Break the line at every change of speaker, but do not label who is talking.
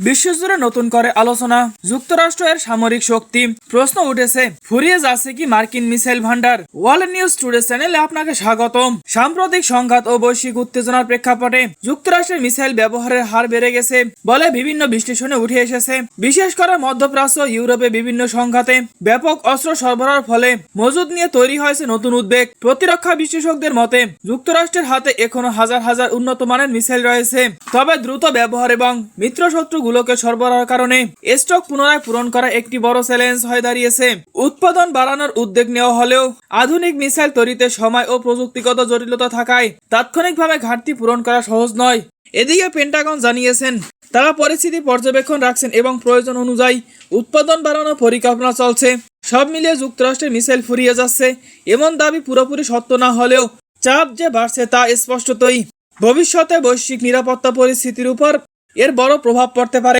বিশ্বজুড়ে নতুন করে আলোচনা। যুক্তরাষ্ট্রের সামরিক শক্তি প্রশ্ন উঠেছে, ফুরিয়ে যাচ্ছে কি মার্কিন মিসাইল ভান্ডার? ওয়ার্ল্ড নিউজ টুডে চ্যানেলে আপনাকে স্বাগতম। সাম্প্রতিক সংঘাত ও বৈশ্বিক উত্তেজনার প্রেক্ষাপটে যুক্তরাষ্ট্রের মিসাইল ব্যবহারের হার বেড়ে গেছে বলে বিভিন্ন বিশ্লেষণে উঠে এসেছে। বিশেষ করে মধ্যপ্রাচ্য, ইউরোপে বিভিন্ন সংঘাতে ব্যাপক অস্ত্র সরবরাহের ফলে মজুদ নিয়ে তৈরি হয়েছে নতুন উদ্বেগ। প্রতিরক্ষা বিশ্লেষকদের মতে যুক্তরাষ্ট্রের হাতে এখনো হাজার হাজার উন্নত মানের মিসাইল রয়েছে, তবে দ্রুত ব্যবহার এবং মিত্রশত্রুগুলোকে সরবরাহের কারণে স্টক পুনরায় পূরণ করা একটি বড় চ্যালেঞ্জ হয়ে দাঁড়িয়েছে। উৎপাদন বাড়ানোর উদ্যোগ নেওয়া হলেও আধুনিক মিসাইল তৈরিতে সময় ও প্রযুক্তিগত জটিলতা থাকায় তাৎক্ষণিকভাবে ঘাটতি পূরণ করা সহজ নয়। এদিকে পেন্টাগন জানিয়েছেন, তারা পরিস্থিতি পর্যবেক্ষণ রাখছেন এবং প্রয়োজন অনুযায়ী উৎপাদন বাড়ানোর পরিকল্পনা চলছে। সব মিলিয়ে যুক্তরাষ্ট্রের মিসাইল ফুরিয়ে যাচ্ছে এমন দাবি পুরোপুরি সত্য না হলেও চাপ যে বাড়ছে তা স্পষ্টতই। ভবিষ্যতে বৈশ্বিক নিরাপত্তা পরিস্থিতির উপর এর বড় প্রভাব পড়তে পারে।